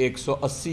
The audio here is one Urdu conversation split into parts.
180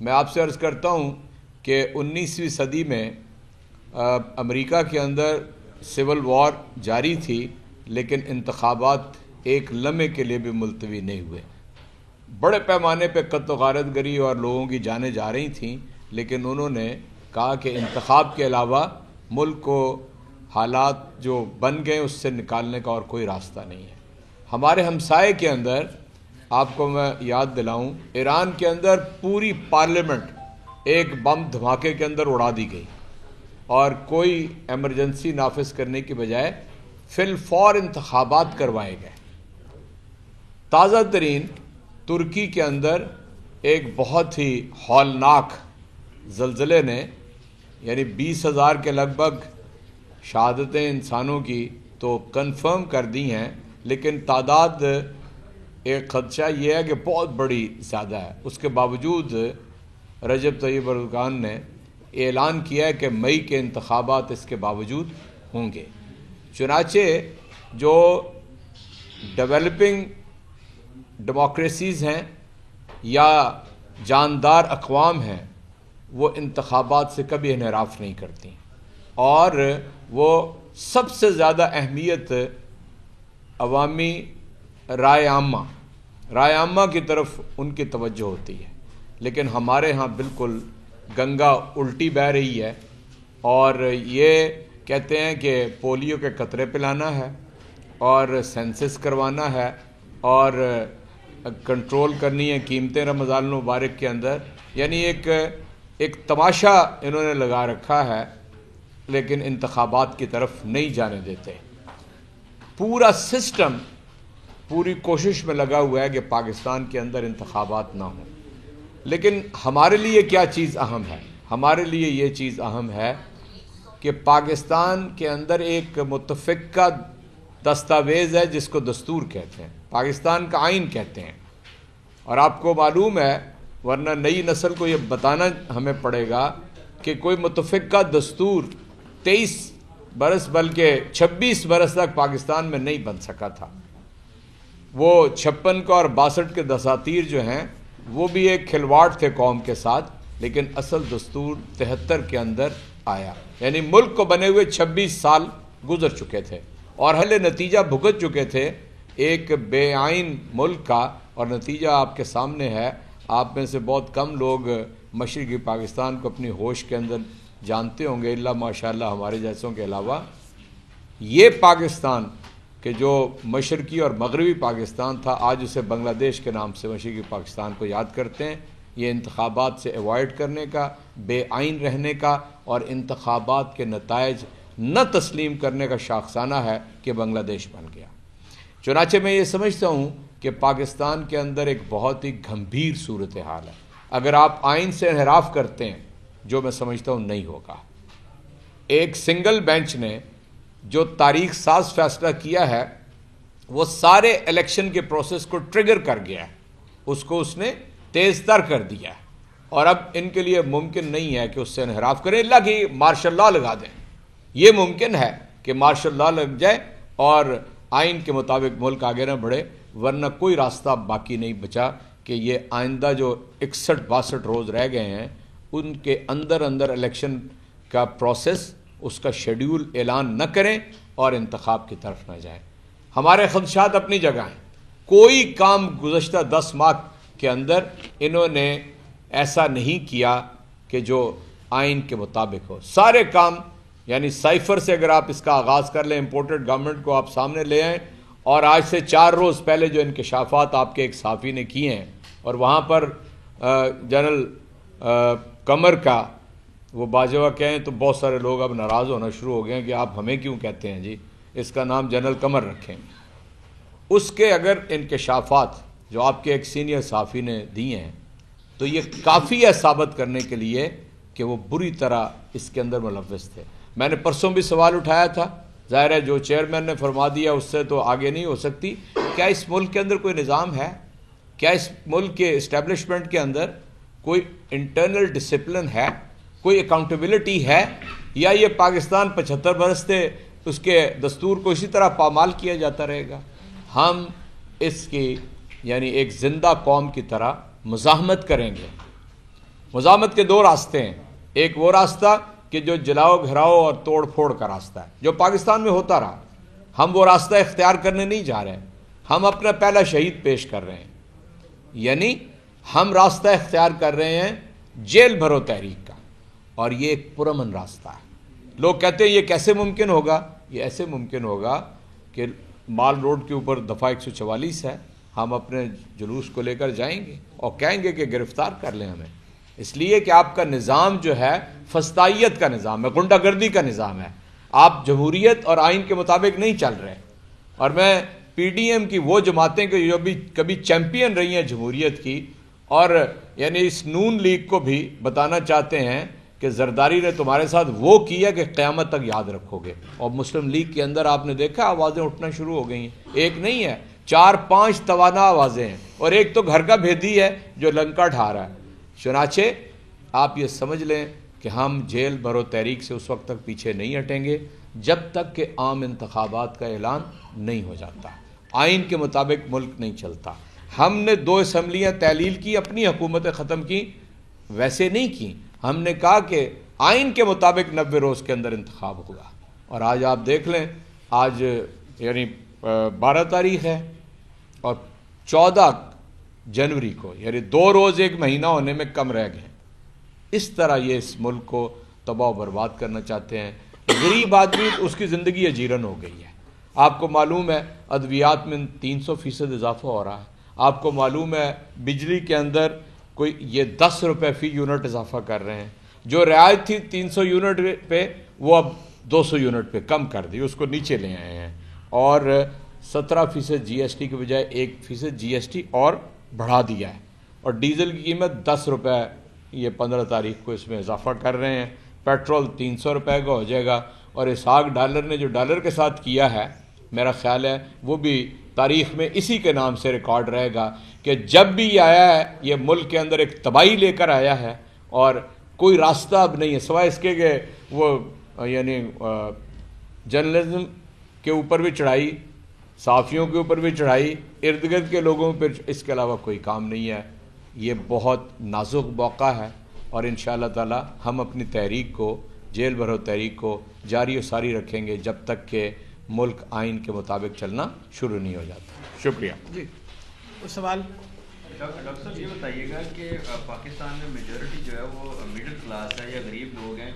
میں آپ سے عرض کرتا ہوں کہ 19ویں صدی میں امریکہ کے اندر سول وار جاری تھی، لیکن انتخابات ایک لمحے کے لیے بھی ملتوی نہیں ہوئے۔ بڑے پیمانے پہ قتل و غارت گری اور لوگوں کی جانیں جا رہی تھیں، لیکن انہوں نے کہا کہ انتخاب کے علاوہ ملک کو حالات جو بن گئے اس سے نکالنے کا اور کوئی راستہ نہیں ہے۔ ہمارے ہمسائے کے اندر آپ کو میں یاد دلاؤں، ایران کے اندر پوری پارلیمنٹ ایک بم دھماکے کے اندر اڑا دی گئی اور کوئی ایمرجنسی نافذ کرنے کی بجائے فی الفور انتخابات کروائے گئے۔ تازہ ترین ترکی کے اندر ایک بہت ہی ہولناک زلزلے نے یعنی 20,000 کے لگ بھگ شہادتیں انسانوں کی تو کنفرم کر دی ہیں، لیکن تعداد ایک خدشہ یہ ہے کہ بہت بڑی زیادہ ہے۔ اس کے باوجود رجب طیب اردوغان نے اعلان کیا ہے کہ مئی کے انتخابات اس کے باوجود ہوں گے۔ چنانچہ جو ڈیولپنگ ڈیموکریسیز ہیں یا جاندار اقوام ہیں وہ انتخابات سے کبھی انحراف نہیں کرتی، اور وہ سب سے زیادہ اہمیت عوامی رائے عامہ کی طرف ان کی توجہ ہوتی ہے۔ لیکن ہمارے ہاں بالکل گنگا الٹی بہہ رہی ہے، اور یہ کہتے ہیں کہ پولیو کے قطرے پلانا ہے اور سینسس کروانا ہے اور کنٹرول کرنی ہے قیمتیں رمضان المبارک کے اندر، یعنی ایک تماشا انہوں نے لگا رکھا ہے، لیکن انتخابات کی طرف نہیں جانے دیتے۔ پورا سسٹم پوری کوشش میں لگا ہوا ہے کہ پاکستان کے اندر انتخابات نہ ہوں۔ لیکن ہمارے لیے کیا چیز اہم ہے؟ ہمارے لیے یہ چیز اہم ہے کہ پاکستان کے اندر ایک متفقہ دستاویز ہے جس کو دستور کہتے ہیں، پاکستان کا آئین کہتے ہیں، اور آپ کو معلوم ہے، ورنہ نئی نسل کو یہ بتانا ہمیں پڑے گا کہ کوئی متفقہ دستور 23 برس بلکہ 26 برس تک پاکستان میں نہیں بن سکا تھا۔ وہ 56 کا اور 62 کے دساتیر جو ہیں وہ بھی ایک کھلواڑ تھے قوم کے ساتھ، لیکن اصل دستور 73 کے اندر آیا، یعنی ملک کو بنے ہوئے 26 سال گزر چکے تھے اور حل نتیجہ بھگت چکے تھے ایک بے آئین ملک کا، اور نتیجہ آپ کے سامنے ہے۔ آپ میں سے بہت کم لوگ مشرقی پاکستان کو اپنی ہوش کے اندر جانتے ہوں گے، اللہ ماشاءاللہ ہمارے جیسوں کے علاوہ۔ یہ پاکستان کہ جو مشرقی اور مغربی پاکستان تھا، آج اسے بنگلہ دیش کے نام سے مشرقی پاکستان کو یاد کرتے ہیں۔ یہ انتخابات سے ایوائڈ کرنے کا، بے آئین رہنے کا اور انتخابات کے نتائج نہ تسلیم کرنے کا شاخسانہ ہے کہ بنگلہ دیش بن گیا۔ چنانچہ میں یہ سمجھتا ہوں کہ پاکستان کے اندر ایک بہت ہی گھمبیر صورتحال ہے۔ اگر آپ آئین سے انحراف کرتے ہیں، جو میں سمجھتا ہوں نہیں ہوگا، ایک سنگل بینچ نے جو تاریخ ساز فیصلہ کیا ہے وہ سارے الیکشن کے پروسیس کو ٹریگر کر گیا ہے، اس کو اس نے تیز تر کر دیا ہے، اور اب ان کے لیے ممکن نہیں ہے کہ اس سے انحراف کریں، اللہ کی مارشل لا لگا دیں۔ یہ ممکن ہے کہ مارشل لا لگ جائے اور آئین کے مطابق ملک آگے نہ بڑھے، ورنہ کوئی راستہ باقی نہیں بچا کہ یہ آئندہ جو 61-62 روز رہ گئے ہیں ان کے اندر الیکشن کا پروسیس، اس کا شیڈیول اعلان نہ کریں اور انتخاب کی طرف نہ جائیں۔ ہمارے خدشات اپنی جگہ ہیں، کوئی کام گزشتہ 10 ماہ کے اندر انہوں نے ایسا نہیں کیا کہ جو آئین کے مطابق ہو۔ سارے کام یعنی سائفر سے اگر آپ اس کا آغاز کر لیں، امپورٹڈ گورنمنٹ کو آپ سامنے لے آئیں، اور آج سے 4 روز پہلے جو انکشافات آپ کے ایک صحافی نے کیے ہیں، اور وہاں پر جنرل قمر کا وہ باجوہ کہیں تو بہت سارے لوگ اب ناراض ہونا شروع ہو گئے ہیں کہ آپ ہمیں کیوں کہتے ہیں جی، اس کا نام جنرل قمر رکھیں۔ اس کے اگر انکشافات جو آپ کے ایک سینئر صحافی نے دیے ہیں تو یہ کافی ہے ثابت کرنے کے لیے کہ وہ بری طرح اس کے اندر ملوث تھے۔ میں نے پرسوں بھی سوال اٹھایا تھا، ظاہر ہے جو چیئرمین نے فرما دیا اس سے تو آگے نہیں ہو سکتی۔ کیا اس ملک کے اندر کوئی نظام ہے؟ کیا اس ملک کے اسٹیبلشمنٹ کے اندر کوئی انٹرنل ڈسپلن ہے، کوئی اکاؤنٹیبلٹی ہے، یا یہ پاکستان 75 برس سے اس کے دستور کو اسی طرح پامال کیا جاتا رہے گا؟ ہم اس کی یعنی ایک زندہ قوم کی طرح مزاحمت کریں گے، مزاحمت کے دو راستے ہیں، ایک وہ راستہ کہ جو جلاؤ گھراؤ اور توڑ پھوڑ کا راستہ ہے جو پاکستان میں ہوتا رہا، ہم وہ راستہ اختیار کرنے نہیں جا رہے، ہم اپنا پہلا شہید پیش کر رہے ہیں، یعنی ہم راستہ اختیار کر رہے ہیں جیل بھرو تحریک کا، اور یہ ایک پرامن راستہ ہے۔ لوگ کہتے ہیں یہ کیسے ممکن ہوگا؟ یہ ایسے ممکن ہوگا کہ مال روڈ کے اوپر دفعہ 144 ہے، ہم اپنے جلوس کو لے کر جائیں گے اور کہیں گے کہ گرفتار کر لیں ہمیں، اس لیے کہ آپ کا نظام جو ہے فسطائیت کا نظام ہے، غنڈہ گردی کا نظام ہے، آپ جمہوریت اور آئین کے مطابق نہیں چل رہے۔ اور میں پی ڈی ایم کی وہ جماعتیں کہ جو بھی کبھی چیمپئن رہی ہیں جمہوریت کی، اور یعنی اس نون لیگ کو بھی بتانا چاہتے ہیں کہ زرداری نے تمہارے ساتھ وہ کیا کہ قیامت تک یاد رکھو گے۔ اور مسلم لیگ کے اندر آپ نے دیکھا آوازیں اٹھنا شروع ہو گئی ہیں، ایک نہیں ہے، 4-5 توانا آوازیں ہیں، اور ایک تو گھر کا بھیدی ہے جو لنکا ڈھا رہا ہے۔ چنانچہ آپ یہ سمجھ لیں کہ ہم جیل بھرو تحریک سے اس وقت تک پیچھے نہیں ہٹیں گے جب تک کہ عام انتخابات کا اعلان نہیں ہو جاتا، آئین کے مطابق ملک نہیں چلتا۔ ہم نے 2 اسمبلیاں تحلیل کی، اپنی حکومتیں ختم کی، ویسے نہیں کی، ہم نے کہا کہ آئین کے مطابق 90 روز کے اندر انتخاب ہوگا۔ اور آج آپ دیکھ لیں، آج یعنی 12 تاریخ ہے اور 14 جنوری کو یعنی 2 روز ایک مہینہ ہونے میں کم رہ گئے۔ اس طرح یہ اس ملک کو تباہ و برباد کرنا چاہتے ہیں۔ غریب آدمی اس کی زندگی اجیرن ہو گئی ہے۔ آپ کو معلوم ہے ادویات میں 300% اضافہ ہو رہا ہے، آپ کو معلوم ہے بجلی کے اندر کوئی یہ 10 روپے فی یونٹ اضافہ کر رہے ہیں، جو رعایت تھی 300 یونٹ پہ وہ اب 200 یونٹ پہ کم کر دی، اس کو نیچے لے آئے ہیں، اور 17% جی ایس ٹی کے بجائے 1% جی ایس ٹی اور بڑھا دیا ہے، اور ڈیزل کی قیمت 10 روپے یہ 15 تاریخ کو اس میں اضافہ کر رہے ہیں، پیٹرول 300 روپے کا ہو جائے گا، اور اسحاق ڈالر نے جو ڈالر کے ساتھ کیا ہے میرا خیال ہے وہ بھی تاریخ میں اسی کے نام سے ریکارڈ رہے گا کہ جب بھی یہ آیا ہے یہ ملک کے اندر ایک تباہی لے کر آیا ہے، اور کوئی راستہ اب نہیں ہے سوائے اس کے کہ وہ یعنی جرنلزم کے اوپر بھی چڑھائی، صحافیوں کے اوپر بھی چڑھائی، ارد گرد کے لوگوں پر، اس کے علاوہ کوئی کام نہیں ہے۔ یہ بہت نازک موقع ہے، اور انشاءاللہ تعالی ہم اپنی تحریک کو، جیل بھرو تحریک کو جاری و ساری رکھیں گے جب تک کہ ملک آئین کے مطابق چلنا شروع نہیں ہو جاتا۔ شکریہ۔ جی کوئی سوال؟ ڈاکٹر صاحب یہ بتائیے گا کہ پاکستان میں میجورٹی جو ہے وہ مڈل کلاس ہے یا غریب لوگ ہیں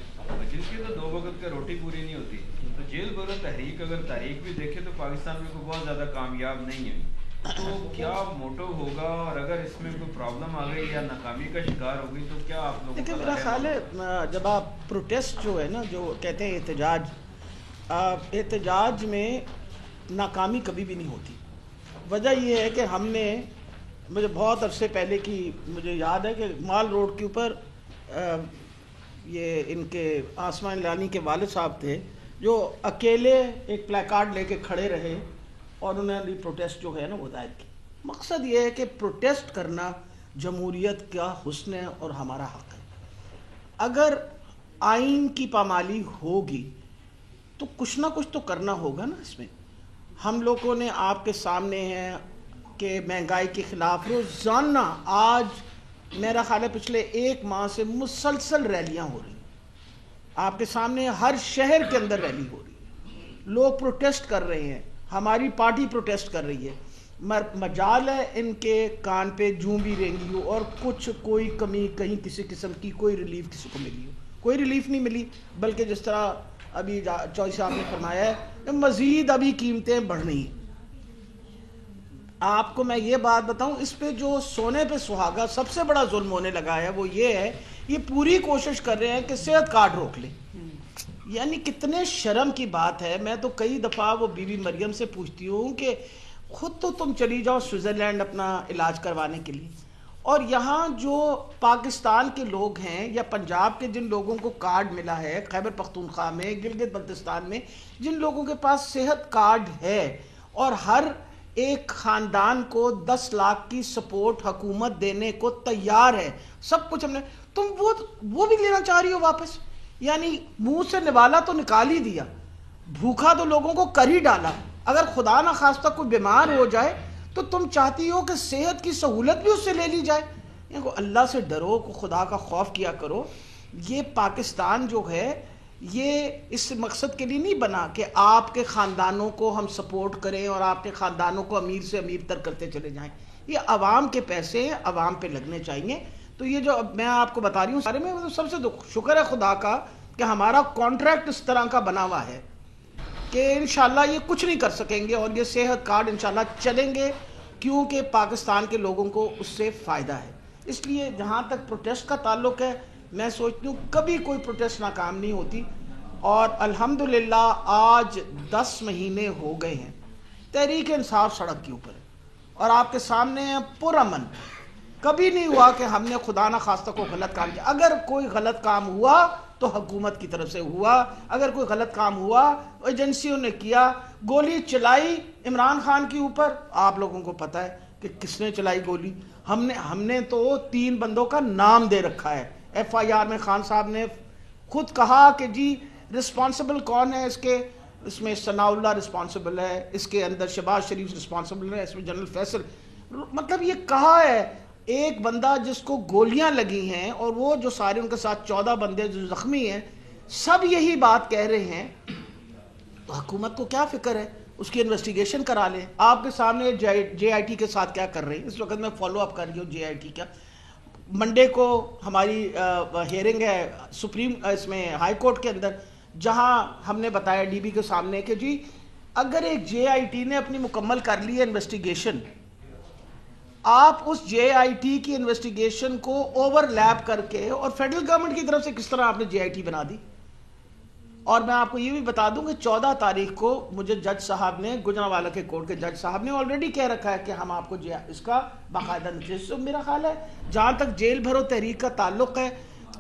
جن کی تو 2 وقت کا روٹی پوری نہیں ہوتی، تو جیل بھرو تحریک اگر تاریخ بھی دیکھے تو پاکستان میں کوئی بہت زیادہ کامیاب نہیں ہے، تو کیا موٹو ہوگا، اور اگر اس میں کوئی پرابلم آ گئی یا ناکامی کا شکار ہو گئی تو کیا آپ لوگوں دیکھیں کا میرا خیال ہے جب آپ پروٹیسٹ جو ہے نا، جو کہتے ہیں احتجاج میں ناکامی کبھی بھی نہیں ہوتی۔ وجہ یہ ہے کہ ہم نے، مجھے بہت عرصے پہلے کی مجھے یاد ہے کہ مال روڈ کے اوپر یہ ان کے آسمان لانی کے والد صاحب تھے جو اکیلے ایک پلائی کارڈ لے کے کھڑے رہے اور انہوں نے پروٹیسٹ جو ہے نا وہ دائر کی۔ مقصد یہ ہے کہ پروٹیسٹ کرنا جمہوریت کا حسن ہے اور ہمارا حق ہے۔ اگر آئین کی پامالی ہوگی تو کچھ نہ کچھ تو کرنا ہوگا نا۔ اس میں ہم لوگوں نے آپ کے سامنے ہیں کہ مہنگائی کے خلاف روزانہ آج میرا خیال ہے پچھلے 1 ماہ سے مسلسل ریلیاں ہو رہی ہیں، آپ کے سامنے ہر شہر کے اندر ریلی ہو رہی ہے، لوگ پروٹیسٹ کر رہے ہیں، ہماری پارٹی پروٹیسٹ کر رہی ہے۔ مجال ہے ان کے کان پہ جوں بھی رینگی ہو، اور کچھ کوئی کمی کہیں کسی قسم کی کوئی ریلیف کسی کو ملی ہو، کوئی ریلیف نہیں ملی، بلکہ جس طرح ابھی چوہدری صاحب نے فرمایا ہے مزید ابھی قیمتیں بڑھنی ہیں۔ آپ کو میں یہ بات بتاؤں، اس پہ جو سونے پہ سہاگا سب سے بڑا ظلم ہونے لگا ہے وہ یہ ہے، یہ پوری کوشش کر رہے ہیں کہ صحت کارڈ روک لیں۔ یعنی کتنے شرم کی بات ہے۔ میں تو کئی دفعہ وہ بی بی مریم سے پوچھتی ہوں کہ خود تو تم چلی جاؤ سوئٹزرلینڈ اپنا علاج کروانے کے لیے، اور یہاں جو پاکستان کے لوگ ہیں یا پنجاب کے جن لوگوں کو کارڈ ملا ہے، خیبر پختونخوا میں، گلگت بلتستان میں جن لوگوں کے پاس صحت کارڈ ہے، اور ہر ایک خاندان کو 10 لاکھ کی سپورٹ حکومت دینے کو تیار ہے، سب کچھ ہم نے، تم وہ بھی لینا چاہ رہی ہو واپس؟ یعنی منہ سے نوالا تو نکال ہی دیا، بھوکا تو لوگوں کو کر ہی ڈالا۔ اگر خدا نہ خواستہ کوئی بیمار ہو جائے تو تم چاہتی ہو کہ صحت کی سہولت بھی اس سے لے لی جائے۔ کو اللہ سے ڈرو، کو خدا کا خوف کیا کرو. یہ پاکستان جو ہے یہ اس مقصد کے لیے نہیں بنا کہ آپ کے خاندانوں کو ہم سپورٹ کریں اور آپ کے خاندانوں کو امیر سے امیر تر کرتے چلے جائیں. یہ عوام کے پیسے ہیں، عوام پہ لگنے چاہیے. تو یہ جو میں آپ کو بتا رہی ہوں سارے میں سب سے شکر ہے خدا کا کہ ہمارا کانٹریکٹ اس طرح کا بنا ہوا ہے کہ انشاءاللہ یہ کچھ نہیں کر سکیں گے، اور یہ صحت کارڈ انشاءاللہ چلیں گے کیونکہ پاکستان کے لوگوں کو اس سے فائدہ ہے. اس لیے جہاں تک پروٹیسٹ کا تعلق ہے، میں سوچتی ہوں کبھی کوئی پروٹیسٹ ناکام نہیں ہوتی. اور الحمدللہ آج 10 مہینے ہو گئے ہیں تحریک انصاف سڑک کے اوپر ہے اور آپ کے سامنے ہے پرامن. کبھی نہیں ہوا کہ ہم نے خدا نہ خواستہ کو غلط کام کیا. اگر کوئی غلط کام ہوا تو حکومت کی طرف سے ہوا، اگر کوئی غلط کام ہوا ایجنسیوں نے کیا. گولی چلائی عمران خان کے اوپر، آپ لوگوں کو پتہ ہے کہ کس نے چلائی گولی. ہم نے تو 3 بندوں کا نام دے رکھا ہے. ایف آئی آر میں خان صاحب نے خود کہا کہ جی رسپانسبل کون ہے اس میں ثناء اللہ رسپانسبل ہے، اس کے اندر شہباز شریف رسپانسبل ہے، اس میں جنرل فیصل. مطلب یہ کہا ہے ایک بندہ جس کو گولیاں لگی ہیں اور وہ جو سارے ان کے ساتھ 14 بندے جو زخمی ہیں سب یہی بات کہہ رہے ہیں. تو حکومت کو کیا فکر ہے؟ اس کی انویسٹیگیشن کرا لیں. آپ کے سامنے جے آئی ٹی کے ساتھ کیا کر رہے ہیں اس وقت میں فالو اپ کر رہی ہوں. جے آئی ٹی کا منڈے کو ہماری ہیئرنگ ہے سپریم اس میں ہائی کورٹ کے اندر، جہاں ہم نے بتایا ڈی بی کے سامنے کہ جی اگر ایک جے آئی ٹی نے اپنی مکمل کر لی ہے انویسٹیگیشن، آپ اس جے آئی ٹی کی انویسٹیگیشن کو اوور لیپ کر کے اور فیڈرل گورنمنٹ کی طرف سے کس طرح آپ نے جے آئی ٹی بنا دی. اور میں آپ کو یہ بھی بتا دوں کہ 14 تاریخ کو مجھے جج صاحب نے، گجرانوالہ کے کورٹ کے جج صاحب نے آلریڈی کہہ رکھا ہے کہ ہم آپ کو اس کا باقاعدہ نتیجہ. میرا خیال ہے جہاں تک جیل بھرو تحریک کا تعلق ہے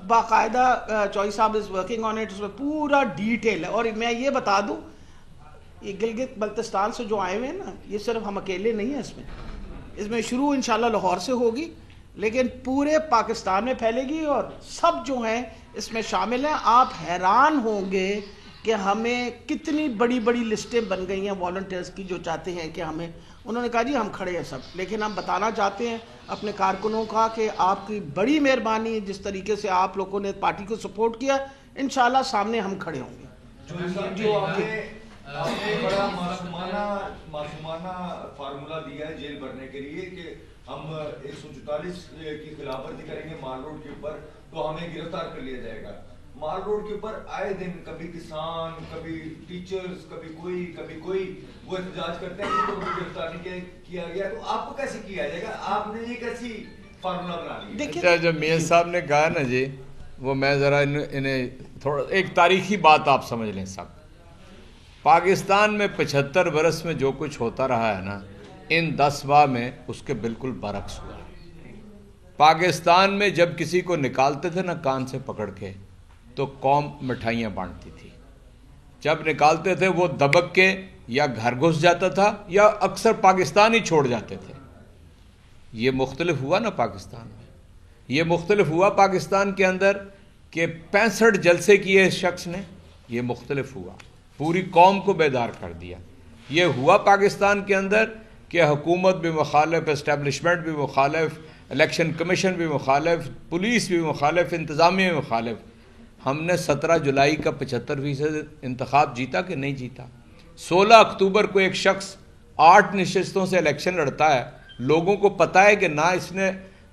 باقاعدہ چوئی صاحب از ورکنگ آن اٹ، اس میں پورا ڈیٹیل ہے. اور میں یہ بتا دوں یہ گلگت بلتستان سے جو آئے ہوئے ہیں نا، یہ صرف ہم اکیلے نہیں ہیں. اس میں شروع انشاءاللہ لاہور سے ہوگی لیکن پورے پاکستان میں پھیلے گی اور سب جو ہیں اس میں شامل ہیں. آپ حیران ہوں گے کہ ہمیں کتنی بڑی بڑی لسٹیں بن گئی ہیں والنٹیئرز کی جو چاہتے ہیں کہ ہمیں، انہوں نے کہا جی ہم کھڑے ہیں سب، لیکن ہم بتانا چاہتے ہیں اپنے کارکنوں کا کہ آپ کی بڑی مہربانی ہے جس طریقے سے آپ لوگوں نے پارٹی کو سپورٹ کیا. انشاءاللہ سامنے ہم کھڑے ہوں گے. آپ نے بڑا معصومانہ فارمولا دیا ہے جیل بھرنے کے لیے کہ ہم 144 کی خلاف ورزی کریں گے مال روڈ کے اوپر تو ہمیں گرفتار کر لیا جائے گا. مال روڈ کے اوپر آئے دن کبھی کسان، کبھی ٹیچرز، کبھی کوئی وہ احتجاج کرتے ہیں کہ ان کو گرفتار نہیں کیا گیا. تو آپ کو کیسے کیا جائے گا؟ آپ نے یہ کیسی فارمولا بنا لی؟ اچھا جب میاں صاحب نے کہا نا جی، وہ میں ذرا انہیں تھوڑا ایک تاریخی بات آپ سمجھ لیں. سب پاکستان میں 75 برس میں جو کچھ ہوتا رہا ہے نا، ان 10 ماہ میں اس کے بالکل برعکس ہوا. پاکستان میں جب کسی کو نکالتے تھے نا کان سے پکڑ کے تو قوم مٹھائیاں بانٹتی تھی. جب نکالتے تھے وہ دبک کے یا گھر گھس جاتا تھا یا اکثر پاکستان ہی چھوڑ جاتے تھے. یہ مختلف ہوا نا پاکستان میں، یہ مختلف ہوا پاکستان کے اندر کہ 65 جلسے کیے اس شخص نے. یہ مختلف ہوا، پوری قوم کو بیدار کر دیا. یہ ہوا پاکستان کے اندر کہ حکومت بھی مخالف، اسٹیبلشمنٹ بھی مخالف، الیکشن کمیشن بھی مخالف، پولیس بھی مخالف، انتظامیہ بھی مخالف. ہم نے 17 جولائی کا 75% انتخاب جیتا کہ نہیں جیتا. 16 اکتوبر کو ایک شخص 8 نشستوں سے الیکشن لڑتا ہے. لوگوں کو پتہ ہے کہ نہ اس نے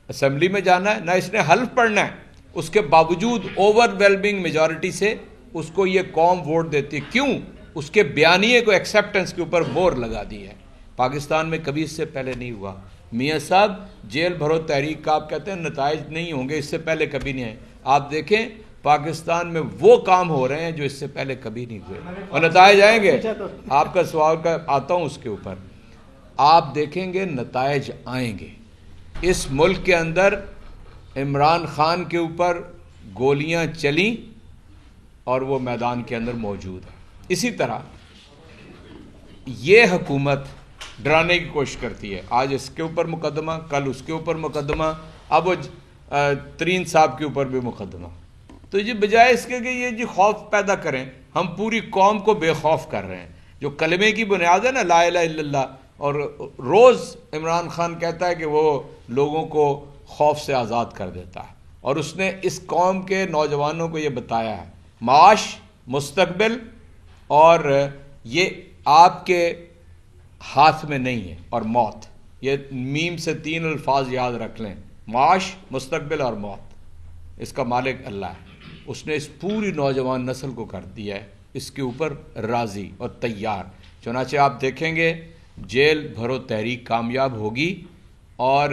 اسمبلی میں جانا ہے نہ اس نے حلف پڑھنا ہے، اس کے باوجود اوور ویلمنگ میجورٹی سے اس کو یہ قوم ووٹ دیتی ہے. کیوں؟ اس کے بیانیے کو ایکسیپٹنس کے اوپر مور لگا دی ہے. پاکستان میں کبھی اس سے پہلے نہیں ہوا. میاں صاحب جیل بھرو تحریک کا آپ کہتے ہیں نتائج نہیں ہوں گے، اس سے پہلے کبھی نہیں آئے. آپ دیکھیں پاکستان میں وہ کام ہو رہے ہیں جو اس سے پہلے کبھی نہیں ہوئے اور نتائج آئیں گے. آپ کا سوال کا آتا ہوں اس کے اوپر، آپ دیکھیں گے نتائج آئیں گے. اس ملک کے اندر عمران خان کے اوپر گولیاں چلیں اور وہ میدان کے اندر موجود ہے. اسی طرح یہ حکومت ڈرانے کی کوشش کرتی ہے. آج اس کے اوپر مقدمہ، کل اس کے اوپر مقدمہ، اب وہ ترین صاحب کے اوپر بھی مقدمہ. تو یہ بجائے اس کے کہ یہ جی خوف پیدا کریں، ہم پوری قوم کو بے خوف کر رہے ہیں. جو کلمے کی بنیاد ہے نا لا الہ الا اللہ، اور روز عمران خان کہتا ہے کہ وہ لوگوں کو خوف سے آزاد کر دیتا ہے. اور اس نے اس قوم کے نوجوانوں کو یہ بتایا ہے معاش، مستقبل، اور یہ آپ کے ہاتھ میں نہیں ہے، اور موت. یہ میم سے 3 الفاظ یاد رکھ لیں، معاش، مستقبل اور موت. اس کا مالک اللہ ہے. اس نے اس پوری نوجوان نسل کو کر دیا ہے اس کے اوپر راضی اور تیار. چنانچہ آپ دیکھیں گے جیل بھرو تحریک کامیاب ہوگی. اور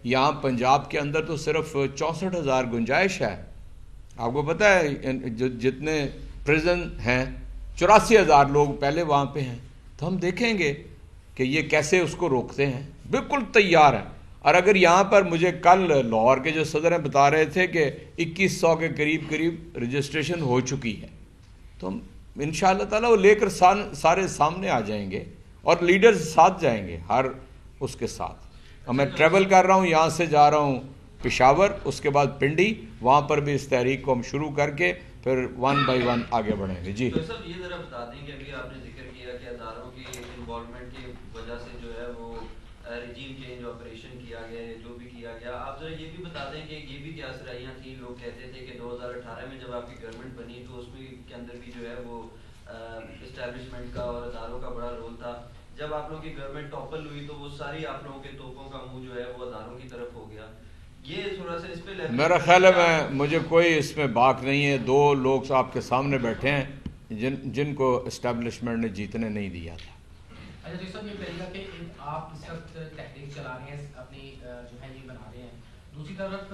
یہاں پنجاب کے اندر تو صرف 64,000 گنجائش ہے. آپ کو پتہ ہے جتنے پریزن ہیں 84,000 لوگ پہلے وہاں پہ ہیں. تو ہم دیکھیں گے کہ یہ کیسے اس کو روکتے ہیں. بالکل تیار ہیں. اور اگر یہاں پر مجھے کل لاہور کے جو صدر ہیں بتا رہے تھے کہ 2100 کے قریب رجسٹریشن ہو چکی ہے، تو ہم انشاءاللہ تعالیٰ وہ لے کر سارے سامنے آ جائیں گے اور لیڈرز ساتھ جائیں گے ہر اس کے ساتھ. اور میں ٹریول کر رہا ہوں، یہاں سے جا رہا ہوں پشاور، اس کے بعد پنڈی، وہاں پر بھی اس تحریک کو ہم شروع کر کے پھر 1 by 1 آگے بڑھیں گے. جی صاحب یہ ذرا بتا دیں کہ ابھی آپ نے ذکر کیا کہ اداروں کی انوالومنٹ کی وجہ سے جو ہے وہ رجیم چینج آپریشن کیا گیا ہے، جو بھی کیا گیا. آپ ذرا یہ بھی بتا دیں کہ یہ بھی کیا سرائیاں تھیں. لوگ کہتے تھے کہ 2018 میں جب آپ کی گورنمنٹ بنی تو اس میں کے اندر بھی جو ہے وہ اسٹیبلشمنٹ کا اور اداروں کا بڑا رول تھا. جب آپ لوگوں کی گورنمنٹ ٹاپل ہوئی تو وہ ساری آپ لوگوں کے توپوں کا منہ جو ہے وہ اداروں کی طرف ہو گیا. یہ تھوڑا سا اس پہ میرا خیال ہے مجھے کوئی اس میں باک نہیں ہے. 2 لوگ آپ کے سامنے بیٹھے ہیں جن کو اسٹیبلشمنٹ نے جیتنے نہیں دیا تھا. اچھا جی صاحب، یہ کہے گا کہ آپ اس وقت تحریک چلا رہے ہیں، اپنی جو ہے یہ بنا رہے ہیں. دوسری طرف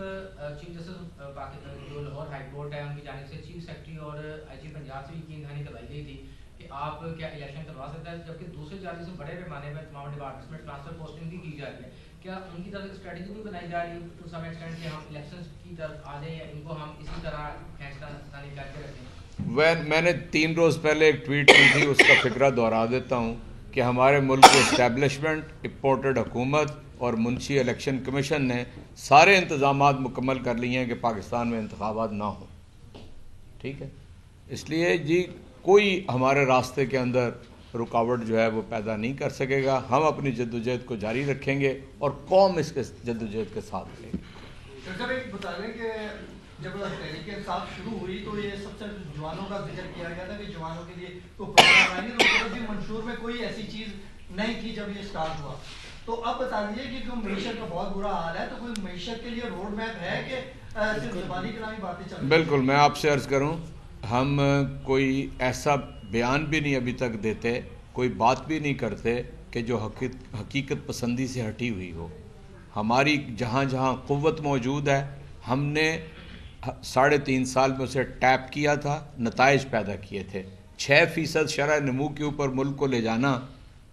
چیف جسٹس جو لاہور ہائی کورٹ ہے ان کی جانب سے چیف سیکرٹری اور آئی جی پنجاب سے یقین دہانی کروائی گئی تھی کہ آپ کیا الیکشن کروا سکتا ہے، جبکہ دوسرے جانب سے بڑے پیمانے پر تمام ڈپارٹمنٹس میں ٹرانسفر پوسٹنگ بھی کی جا رہی ہے. کیا ان کی طرف اسٹریٹجی بھی بنائی جا رہی ہے ٹو سم ایکسٹینٹ کہ ہم الیکشن کی طرف آ جائیں یا ان کو ہم اسی طرح فیصلہ کر کے رکھیں؟ میں نے 3 روز پہلے ایک ٹویٹ کی تھی، اس کا فکرہ دہرا دیتا ہوں کہ ہمارے ملک کے اسٹیبلشمنٹ، امپورٹڈ حکومت اور منشی الیکشن کمیشن نے سارے انتظامات مکمل کر لیے ہیں کہ پاکستان میں انتخابات نہ ہوں. ٹھیک ہے، اس لیے جی کوئی ہمارے راستے کے اندر رکاوٹ جو ہے وہ پیدا نہیں کر سکے گا. ہم اپنی جدوجہد کو جاری رکھیں گے اور قوم اس کے جدوجہد کے ساتھ رہے گی. ڈاکٹر صاحب ایک بتا دیں کہ جب تحریک انصاف شروع ہوئی تو یہ سب سے جوانوں کا ذکر کیا گیا تھا کہ جوانوں کے لیے کوئی پروگرام آئے نہیں، تو منشور میں کوئی ایسی چیز نہیں تھی جب یہ اسٹارٹ ہوا. تو اب بتا دیجیے کہ معیشت کا بہت برا حال ہے، تو کوئی معیشت کے لیے روڈ میپ ہے کہ صرف زبانی کلامی باتیں چل رہی ہیں؟ بالکل، میں آپ سے عرض کروں، ہم کوئی ایسا بیان بھی نہیں ابھی تک دیتے، کوئی بات بھی نہیں کرتے کہ جو حقیقت پسندی سے ہٹی ہوئی ہو. ہماری جہاں جہاں قوت موجود ہے ہم نے 3.5 سال میں اسے ٹیپ کیا تھا، نتائج پیدا کیے تھے. 6% شرح نمو کے اوپر ملک کو لے جانا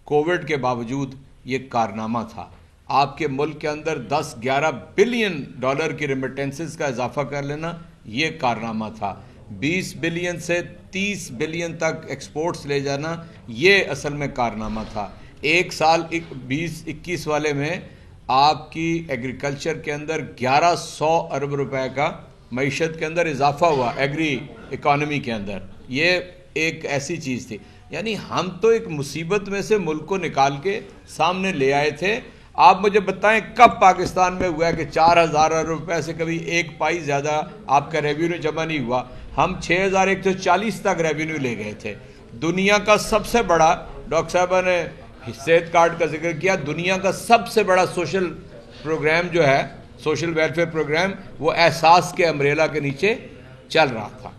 کووڈ کے باوجود یہ کارنامہ تھا. آپ کے ملک کے اندر 10-11 بلین ڈالر کی ریمیٹنسز کا اضافہ کر لینا یہ کارنامہ تھا. 20 بلین سے 30 بلین تک ایکسپورٹس لے جانا یہ اصل میں کارنامہ تھا. ایک سال 20-21 والے میں آپ کی ایگریکلچر کے اندر 1100 ارب روپے کا معیشت کے اندر اضافہ ہوا ایگری اکانومی کے اندر. یہ ایک ایسی چیز تھی، یعنی ہم تو ایک مصیبت میں سے ملک کو نکال کے سامنے لے آئے تھے. آپ مجھے بتائیں کب پاکستان میں ہوا ہے کہ 4,000 ارب روپے سے کبھی 1 پائی زیادہ آپ کا ریونیو جمع نہیں ہوا؟ ہم 6,140 تک ریونیو لے گئے تھے. دنیا کا سب سے بڑا، ڈاکٹر صاحبہ نے صحت کارڈ کا ذکر کیا، دنیا کا سب سے بڑا سوشل پروگرام جو ہے، سوشل ویلفیئر پروگرام، وہ احساس کے امبریلا کے نیچے چل رہا تھا.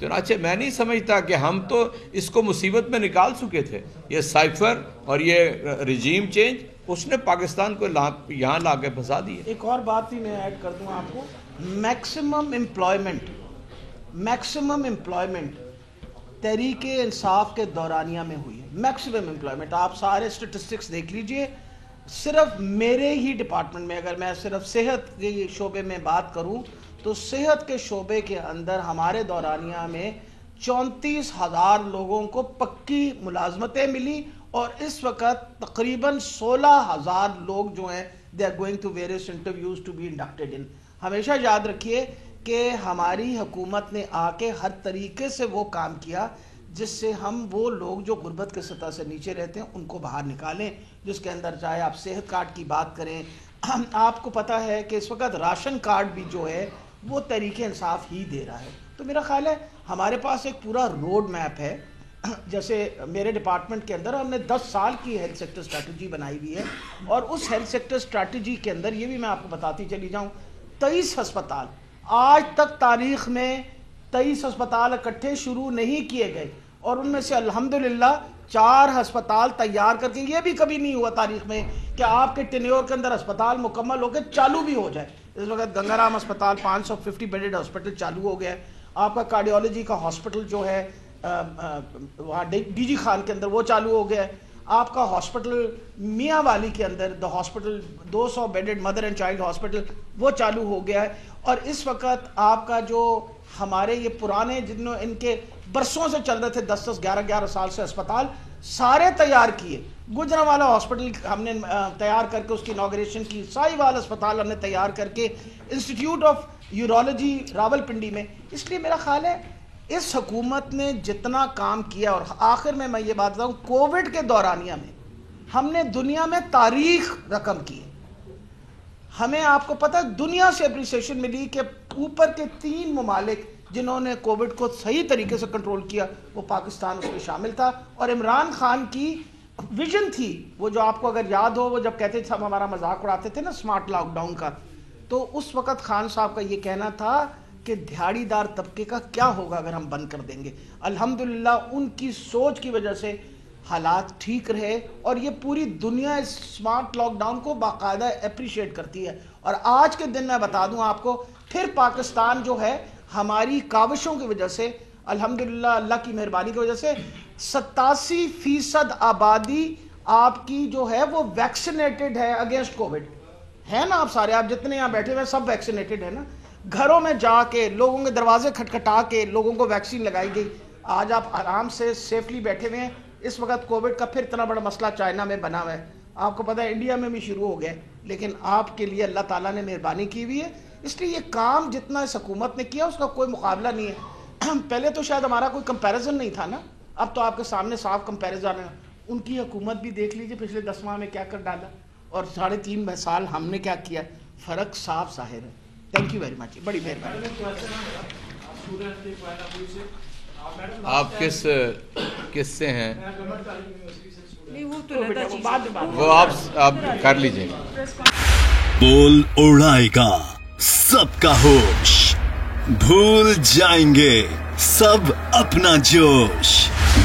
چنانچہ میں نہیں سمجھتا کہ ہم تو اس کو مصیبت میں نکال چکے تھے. یہ سائفر اور یہ رجیم چینج اس نے پاکستان کو یہاں لا کے پھنسا دیا. ایک اور بات بھی میں ایڈ کر دوں آپ کو، میکسیمم امپلائمنٹ تحریک انصاف کے دورانیہ میں ہوئی ہے. میکسیمم امپلائمنٹ آپ سارے سٹیٹسٹکس دیکھ لیجئے. صرف میرے ہی ڈپارٹمنٹ میں اگر میں صرف صحت کے شعبے میں بات کروں تو صحت کے شعبے کے اندر ہمارے دورانیہ میں 34,000 لوگوں کو پکی ملازمتیں ملی، اور اس وقت تقریباً 16,000 لوگ جو ہیں they are going to various interviews to be inducted in. ہمیشہ یاد رکھیے کہ ہماری حکومت نے آ کے ہر طریقے سے وہ کام کیا جس سے ہم وہ لوگ جو غربت کے سطح سے نیچے رہتے ہیں ان کو باہر نکالیں، جس کے اندر چاہے آپ صحت کارڈ کی بات کریں، آپ کو پتہ ہے کہ اس وقت راشن کارڈ بھی جو ہے وہ تحریک انصاف ہی دے رہا ہے. تو میرا خیال ہے ہمارے پاس ایک پورا روڈ میپ ہے. جیسے میرے ڈپارٹمنٹ کے اندر ہم نے 10 سال کی ہیلتھ سیکٹر اسٹریٹجی بنائی ہوئی ہے, اور اس ہیلتھ سیکٹر اسٹریٹجی کے اندر یہ بھی میں آپ کو بتاتی چلی جاؤں, 23 ہسپتال آج تک تاریخ میں 23 ہسپتال اکٹھے شروع نہیں کیے گئے, اور ان میں سے الحمدللہ 4 ہسپتال تیار کر کے, یہ بھی کبھی نہیں ہوا تاریخ میں کہ آپ کے ٹینیور کے اندر ہسپتال مکمل ہو کے چالو بھی ہو جائے. اس وقت گنگا رام ہسپتال 550 بیڈڈ ہاسپٹل چالو ہو گیا ہے. آپ کا کارڈیولوجی کا ہاسپٹل جو ہے وہاں ڈی جی خان کے اندر وہ چالو ہو گیا ہے. آپ کا ہاسپٹل میاں والی کے اندر the hospital 200 bedded mother and child hospital وہ چالو ہو گیا ہے. اور اس وقت آپ کا جو ہمارے یہ پرانے جنہوں ان کے برسوں سے چل رہے تھے 10 11 سال سے ہسپتال سارے تیار کیے. گجرانوالا ہاسپٹل ہم نے تیار کر کے اس کی انوگریشن کی, ساہیوال ہسپتال ہم نے تیار کر کے, institute of urology Rawal Pindi میں. اس لیے میرا خیال ہے اس حکومت نے جتنا کام کیا, اور آخر میں یہ بات بتاؤں, کووڈ کے دورانیہ میں ہم نے دنیا میں تاریخ رقم کی. ہمیں آپ کو پتہ دنیا سے اپریسیشن ملی کہ اوپر کے 3 ممالک جنہوں نے کووڈ کو صحیح طریقے سے کنٹرول کیا وہ پاکستان اس میں شامل تھا. اور عمران خان کی ویژن تھی وہ, جو آپ کو اگر یاد ہو, وہ جب کہتے تھے ہم ہمارا مذاق اڑاتے تھے نا اسمارٹ لاک ڈاؤن کا, تو اس وقت خان صاحب کا یہ کہنا تھا کہ دھاڑی دار طبقے کا کیا ہوگا اگر ہم بند کر دیں گے. الحمدللہ ان کی سوچ کی وجہ سے حالات ٹھیک رہے, اور یہ پوری دنیا اس اسمارٹ لاک ڈاؤن کو باقاعدہ اپریشیٹ کرتی ہے. اور آج کے دن میں بتا دوں آپ کو, پھر پاکستان جو ہے ہماری کاوشوں کی وجہ سے, الحمدللہ اللہ کی مہربانی کی وجہ سے 87% آبادی آپ کی جو ہے وہ ویکسینیٹڈ ہے اگینسٹ کووڈ. ہے نا آپ سارے, آپ جتنے یہاں بیٹھے ہوئے سب ویکسینیٹڈ ہے نا. گھروں میں جا کے لوگوں کے دروازے کھٹکھٹا کے لوگوں کو ویکسین لگائی گئی. آج آپ آرام سے سیفلی بیٹھے ہوئے ہیں. اس وقت کووڈ کا پھر اتنا بڑا مسئلہ چائنا میں بنا ہوا ہے, آپ کو پتہ ہے انڈیا میں بھی شروع ہو گیا, لیکن آپ کے لیے اللہ تعالیٰ نے مہربانی کی ہوئی ہے. اس لیے یہ کام جتنا اس حکومت نے کیا اس کا کوئی مقابلہ نہیں ہے. پہلے تو شاید ہمارا کوئی کمپیریزن نہیں تھا نا, اب تو آپ کے سامنے صاف کمپیریزن ہے. ان کی حکومت بھی دیکھ لیجئے پچھلے 10 ماہ میں کیا کر ڈالا, اور 3.5 سال ہم نے کیا کیا, فرق صاف ظاہر ہے. تھینک یو ویری مچ, بڑی مہربانی. آپ کس سے ہیں؟ وہ آپ کر لیجئے. بول اڑائے گا سب کا ہوش, بھول جائیں گے سب اپنا جوش.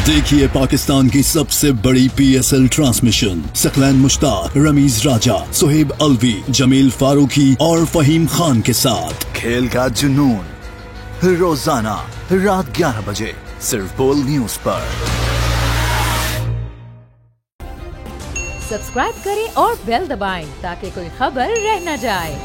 دیکھیے پاکستان کی سب سے بڑی PSL ٹرانسمیشن ثقلین مشتاق, رمیز راجہ, سہیب الوی, جمیل فاروقی اور فہیم خان کے ساتھ. کھیل کا جنون روزانہ رات 11 بجے صرف بول نیوز پر. سبسکرائب کریں اور بیل دبائیں تاکہ کوئی خبر رہ نہ جائے.